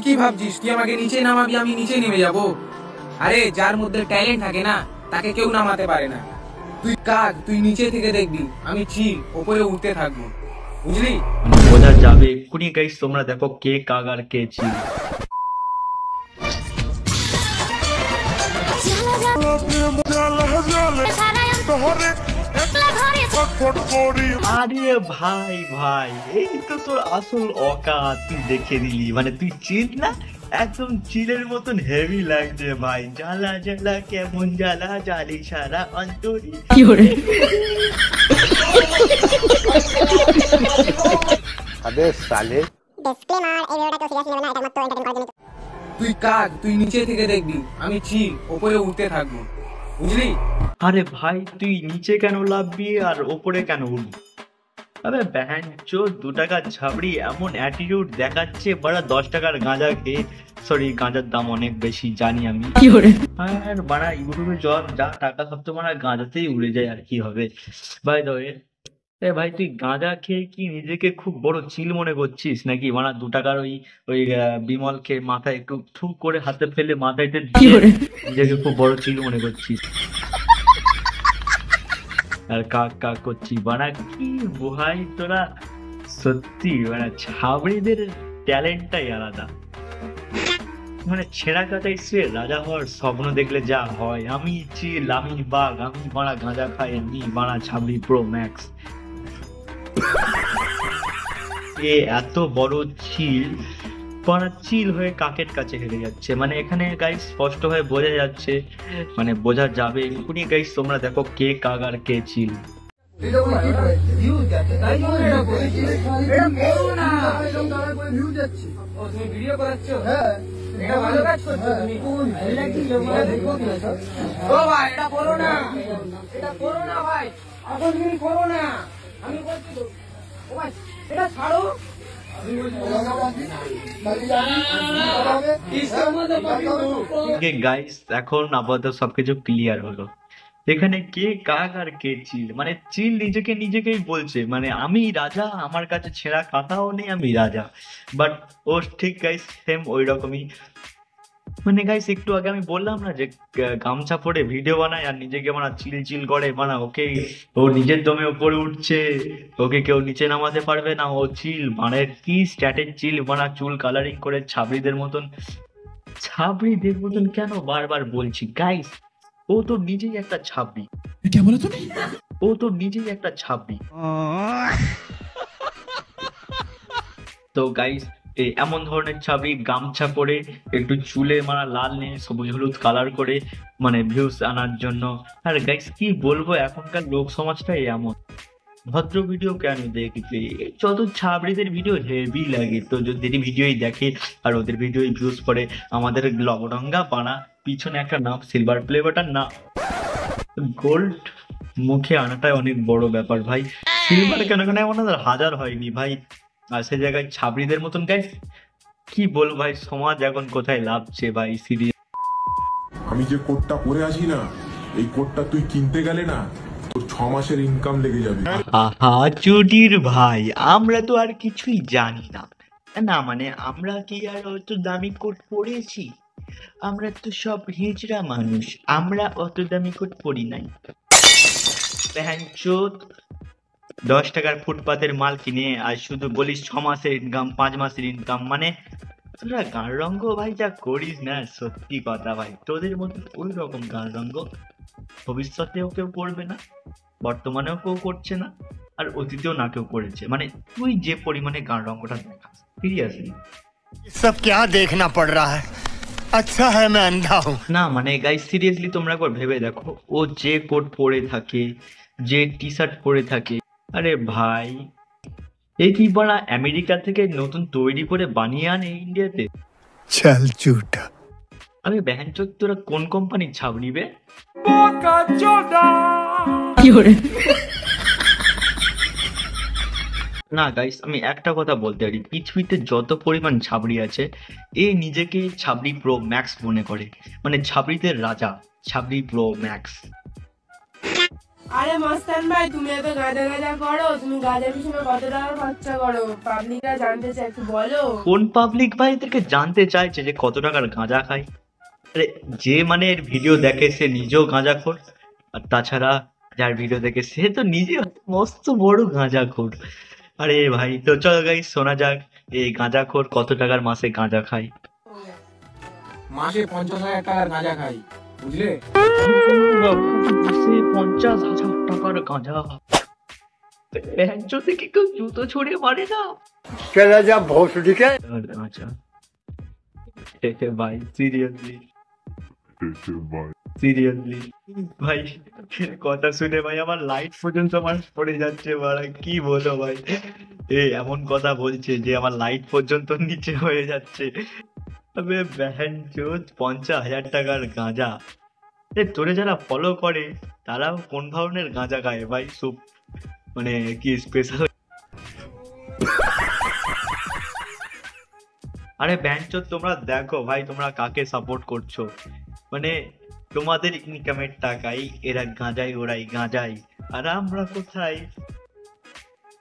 কি ভাবছিস তুই আমাকে নিচে নামাবি আমি নিচে নেমে যাব? আরে যার মধ্যে ট্যালেন্ট থাকে না তাকে কেউ নামাতে পারে না। তুই কাজ, তুই নিচে থেকে দেখবি, আমি চিল উপরে উঠতে থাকবো, বুঝলি? বোঝা যাবে এক্ষুনি গাইস, তোমরা দেখো কে কাগ আর কে চিল। আরে ভাই ভাই, এই তো তোর আসল অকাত তুই দেখে দিলি। মানে তুই চিল না, একদম চিলের মতন হেভি লাগছে ভাই। জ্বালা জ্বালা কেমন জ্বালা জালি সারা অন্তরি। अबे साले তুই কাজ, তুই নিচে থেকে দেখবি, আমি চিল উপরে উঠতে থাকবো, বুঝলি? আরে ভাই তুই নিচে কেন লাভবি আর ওপরে কেন উঠবি? আরে ব্যান চো 2 টাকার ছাবড়ি এমন অ্যাটিটিউড দেখাচ্ছে, বড়া 10 টাকার গাঁজা খেয়ে, সরি গাঁজার দাম অনেক বেশি জানি আমি। আর বাড়া ইউটিউবে যা টাকা সব তো মানে গাঁজাতেই উড়ে যায়, আর কি হবে। বাই দ্য ওয়ে, এ ভাই তুই গাঁজা খেয়ে কি নিজেকে খুব বড় চিল মনে করছিস নাকি? মানে 2 টাকার ওই ওই বিমল খেয়ে মাথায় একটু থু করে হাতে ফেলে মাথায় দিয়ে নিজেকে খুব বড় চিল মনে করছিস? আর কাক কাক করছি বানা কি ভাই তোরা, সত্যি মানে ছাবড়িদের ট্যালেন্টটাই আলাদা। মানে ছেঁড়া কাটাই শুয়ে রাজা হওয়ার স্বপ্ন দেখলে যা হয়। আমি চিল, আমি বাঘ, আমি বাড়া গাঁজা খাই, আমি বাড়া ছাবড়ি প্রো ম্যাক্স। এ এত বড় চিল, বাড়া চিল হয়ে কাকের কাছে হেরে যাচ্ছে। মানে এখানে গাইস স্পষ্ট হয়ে বোঝা যাচ্ছে, মানে বোঝা যাবে এক্ষুনি গাইস, তোমরা দেখো কে কাক আর কে চিল। গাইস এখন আপাতত সবকিছু ক্লিয়ার হলো। এখানে কে কাক আর কে চিল, মানে চিল নিজেকেই বলছে মানে আমি রাজা, আমার কাছে ছেঁড়া কাঁথাও নেই, আমি রাজা। বাট ও ঠিক গাইস সেম ওই রকমই। মানে গাইস একটু আগে আমি বললাম না যে গামছা পরে ভিডিও বানায় আর নিজেকে মানে চিল চিল করে, মানে ওকে ও নিজের দমে ওপরে উঠছে, ওকে কেউ নিচে নামাতে পারবে না, ও চিল। মানে কি স্ট্যাটের চিল, মানে চুল কালারিং করে ছাবড়িদের মতন কেন বারবার বলছি গাইস, ও তো নিজেই একটা ছাবড়ি। ও তো নিজেই একটা ছাবড়ি। তো গাইস এমন ধরনের ছাবড়ি গামছা পরে একটু চুলে মানে লাল নীল সবুজ হলুদ কালার করে মানে ভিউজ আনার জন্য। আর গাইস কি বলবো, এখনকার লোক সমাজটাই এমন। ভদ্র ভিডিও কেন দেখবে, যত ছাবড়িদের ভিডিও হেভি লাগে। তো যদি ভিডিওই দেখে আর ওদের ভিডিও ভিউজ করে, আমাদের লবডঙ্গা বানা পিছনে একটা নাম সিলভার প্লে বাটন না গোল্ড মুখে আনাটাই অনেক বড় ব্যাপার ভাই। সিলভার কেন কেন এমন 1000 হয়নি ভাই। আর সে জায়গায় ছাবড়িদের মতন গাইস কি বলবো ভাই, সমাজ এখন কোথায় লাভছে ভাই সিরিয়াস। আমি যে কোটটা পরে আছি না, এই কোটটা তুই কিনতে গেলে না তোর 6 মাসের ইনকাম লেগে যাবে। আহা চুটির ভাই, আমরা তো আর কিছুই জানি না। না মানে আমরা কি আর অত দামি কোট পরেছি? আমরা তো সব হিজড়া মানুষ, আমরা অত দামি কোট পরি নাই। চোদ 10 টাকার ফুটপাতের মাল কিনে আর শুধু বলিস 6 মাসের ইনকাম 5 মাসের ইনকাম। মানে তোরা গান রঙ্গ ভাই যা করিস না, সত্যি কথা ভাই, তোদের মধ্যে ওই রকম গান রঙ্গ ভবিষ্যতেও কেউ করবে না, বর্তমানেও কেউ করছে না, আর অতীতেও না কেউ করেছে। মানে তুই যে পরিমাণে গান রঙ্গটা দেখাস সিরিয়াসলি सब क्या देखना पड़ रहा है, अच्छा है मैं अंधा हूँ। না মানে গাইস সিরিয়াসলি তোমরা একবার ভেবে দেখো, ও যে কোট পরে থাকে, যে টি শার্ট পরে থাকে, আরে ভাই এই কি বলা আমেরিকা থেকে নতুন তৈরি করে বানিয়ে আনে ইন্ডিয়াতে? चल झूठा। আরে ব্যাংচোদ তোরা কোন কোম্পানির ছাবড়ি বে? না গাইস আমি একটা কথা বলতে পারি, পৃথিবীতে যত পরিমাণ ছাবড়ি আছে এ নিজেকে ছাবড়ি প্রো ম্যাক্স মনে করে। মানে ছাবড়িদের রাজা, ছাবড়ি প্রো ম্যাক্স। আরে মস্তান ভাই, তুমি এত গাঁজা গাঁজা করো, তুমি গাঁজা পিছনে কত টাকা খরচা করো? পাবলিকরা জানতে চায়, একটু বলো। কোন পাবলিক ভাই এদেরকে জানতে চাইছে যে কত টাকার গাঁজা খাই? আরে যে মানে এর ভিডিও দেখে সে নিজেও গাঁজাখোর, আর তাছাড়া যার ভিডিও দেখে সে তো নিজে মস্ত বড় গাঁজাখোর। আরে ভাই তো চলো গাইস শোনা যাক এই গাঁজাখোর কত টাকার মাসে গাঁজা খায়। মাসে 50,000 টাকার গাঁজা খাই, বুঝলে? মাসে 50,000 টাকার গাঁজা। ব্যাংচোতে কি কেউ জুতো ছুঁড়ে মারে না? चला जा भोसड़ी के। আচ্ছা ভাই সিরিয়াসলি সিরিয়াসলি ভাই কথা শুনে ভাই আমার লাইট পর্যন্ত আমার পড়ে যাচ্ছে মারা, কি বলো ভাই, এমন কথা বলছে যে আমার লাইট পর্যন্ত নিচে হয়ে যাচ্ছে। তবে ব্যান চোদ 50,000 টাকার গাঁজা। তোরে যারা ফলো করে তারাও কোন ধরনের গাঁজা খায় ভাই? সব মানে কি স্পেশাল? আরে ব্যানচোদ তোমরা দেখো ভাই তোমরা কাকে সাপোর্ট করছো, মানে তোমাদের ইনকামের টাকাই এরা গাঁজাই ওরাই গাঁজাই, আর আমরা কোথায়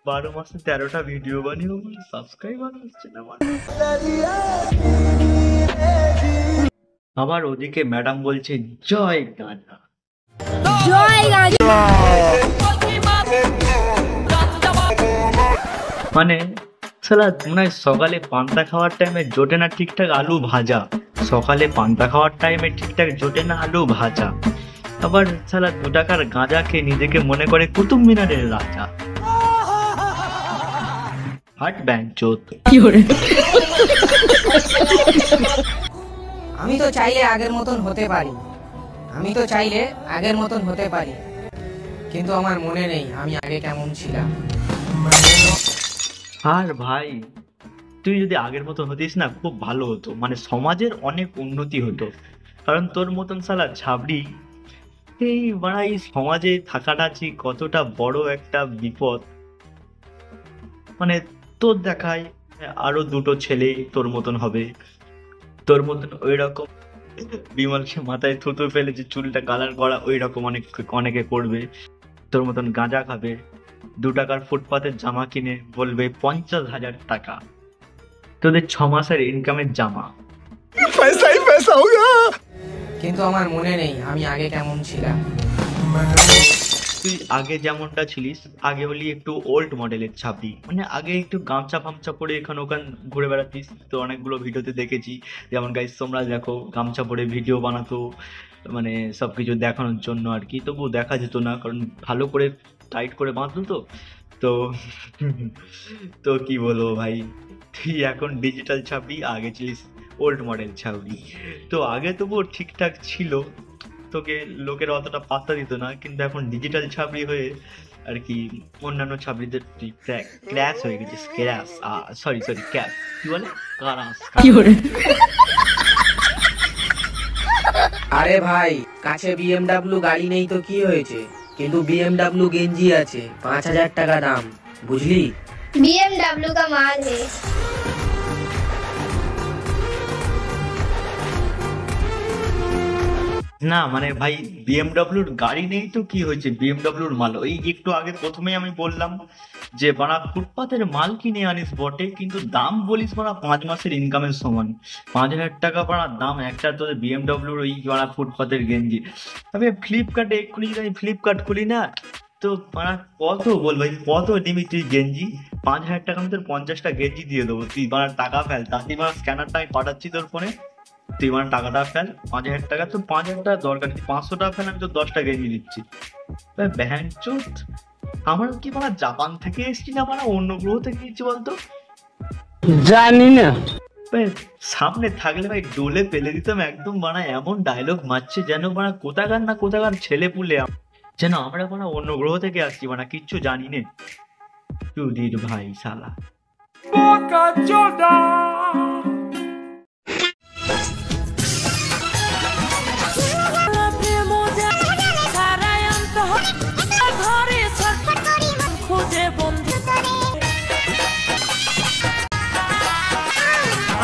12 মাসে 13টা ভিডিও বানিয়ে সাবস্ক্রাইবার হচ্ছে না। আবার ওদিকে ম্যাডাম বলছে জয় গাঁজা। জয় গাঁজা। মানে সালা মনে হয় সকালে পান্তা খাওয়ার টাইমে জোটে না ঠিকঠাক আলু ভাজা, সকালে পান্তা খাওয়ার টাইমে ঠিকঠাক জোটে না আলু ভাজা, আবার সালা 2 টাকার গাঁজা খেয়ে নিজেকে মনে করে কুতুব মিনারের রাজা। হাট ব্যাংচোদ। আমি তো চাইলে আগের মতন হতে পারি, আমি তো চাইলে আগের মতন হতে পারি, কিন্তু আমার মনে নেই আমি আগে কেমন ছিলাম। আর ভাই তুই যদি আগের মতো হতিস না খুব ভালো হতো, মানে সমাজের অনেক উন্নতি হতো। কারণ তোর মতন সালা ছাবড়ি এই মানে এই সমাজে থাকাটা যে কতটা বড় একটা বিপদ। মানে তোর দেখায় আরো 2টো ছেলে তোর মতন হবে, তোর মতন ওই রকম বিমলকে মাথায় থুতু ফেলে যে চুলটা কালার করা ওই রকম অনেকে করবে, তোর মতন গাঁজা খাবে, 2 টাকার ফুটপাতের জামা কিনে বলবে 50,000 টাকা, তোদের 6 মাসের ইনকামের জামা। पैसा ही पैसा होगा। কিন্তু আমার মনে নেই আমি আগে কেমন ছিলাম। তুই আগে যেমনটা ছিলিস, আগে হলি একটু ওল্ড মডেলের ছাপড়ি, মানে আগে একটু গামছা ফামছা পরে এখান ওখান ঘুরে বেড়াতিস, তো অনেকগুলো ভিডিওতে দেখেছি। যেমন গাইস তোমরা দেখো গামছা পরে ভিডিও বানাতো, মানে সবকিছু দেখানোর জন্য আর কি, তবু দেখা যেত না কারণ ভালো করে টাইট করে বাঁধতো তো তো তো কি বলবো ভাই, তুই এখন ডিজিটাল ছাপড়ি, আগে ছিলিস ওল্ড মডেল ছাপড়ি। তো আগে তবুও ঠিকঠাক ছিল, তোকে লোকের অতটা পাত্তা দিত না, কিন্তু এখন ডিজিটাল ছাপড়ি হয়ে আর কি অন্যান্য ছাপড়িদের তুই ক্র্যাশ হয়ে গেছিস। ক্র্যাশ সরি ক্যাশ কি বলে কারাস। আরে ভাই কাছে BMW গাড়ি নেই তো কি হয়েছে, কিন্তু BMW গেঞ্জি আছে 5,000 টাকা দাম, বুঝলি? BMW का माल है। না মানে ভাই বিএমডব্লিউর গাড়ি নেই তো কি হয়েছে, বিএমডব্লিউর মাল ওই একটু আগে প্রথমেই আমি বললাম যে বাড়া ফুটপাতের মাল কিনে আনিস বটে, কিন্তু দাম বলিস বাড়া 5 মাসের ইনকামের সমান। 5,000 টাকা বাড়া দাম একটা তোদের বিএমডব্লিউর ওই বাড়া ফুটপাতের গেঞ্জি। তবে ফ্লিপকার্টে এক্ষুনি যদি আমি ফ্লিপকার্ট খুলি না তো বাড়া কত বলবো, কত নিবি তুই গেঞ্জি? 5,000 টাকা আমি তোর 50টা গেঞ্জি দিয়ে দেবো, তুই বাড়া টাকা ফেল, তাতে বাড়া স্ক্যানারটা আমি পাঠাচ্ছি তোর ফোনে, তুই মানে টাকাটা ফেল। 5,000 টাকা তো 5,000 টাকা দরকার, 500 টাকা ফেল, আমি তো 10টা গেঞ্জি দিচ্ছি। ব্যাংচোদ আমার কি মানে জাপান থেকে এসছি না মানে অন্য গ্রহ থেকে এসছি বলতো? জানি না। সামনে থাকলে ভাই ডোলে ফেলে দিতাম একদম, বানা এমন ডায়লগ মারছে যেন বানা কোথাকার না কোথাকার ছেলে পুলে, যেন আমরা বানা অন্য গ্রহ থেকে আসছি, বানা কিচ্ছু জানি নে। চুদির ভাই শালা।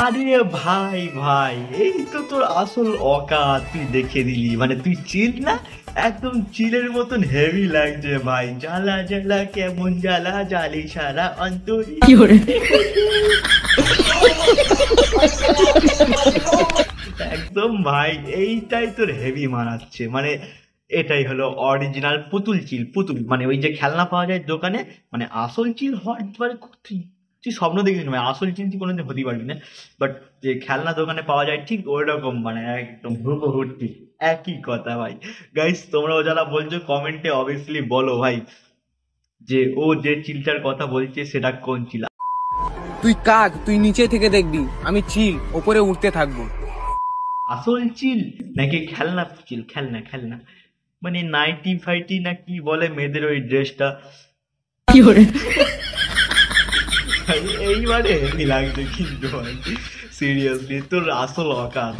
আরে আরে ভাই ভাই, এই তো তোর আসল অকাত তুই দেখে দিলি। মানে তুই চিল না, একদম চিলের মতন হেভি লাগছে ভাই। জ্বালা জ্বালা কেমন জ্বালা, জালি সারা অন্তরি। একদম ভাই, এইটাই তোর হেভি মানাচ্ছে। মানে এটাই হলো অরিজিনাল পুতুল চিল। পুতুল মানে ওই যে খেলনা পাওয়া যায় দোকানে, মানে আসল চিল হওয়ার মানে তুই তুই স্বপ্ন দেখিস না, মানে আসল চিল তুই কোনোদিন হতেই পারবি না। বাট যে খেলনা দোকানে পাওয়া যায় ঠিক ওই রকম, মানে একদম হুবহু ঠিক একই কথা ভাই। গাইস তোমরাও যারা বলছো কমেন্টে অবভিয়াসলি বলো ভাই যে ও যে চিলটার কথা বলছে সেটা কোন চিল। তুই কাক, তুই নিচে থেকে দেখবি, আমি চিল ওপরে উঠতে থাকবো। আসল চিল নাকি খেলনা চিল? খেলনা খেলনা মানে নাইটি ফাইটি না কি বলে মেয়েদের ওই ড্রেসটা। এইবারে হেভি লাগছে কিন্তু ভাই, সিরিয়াসলি তোর আসল অকাত।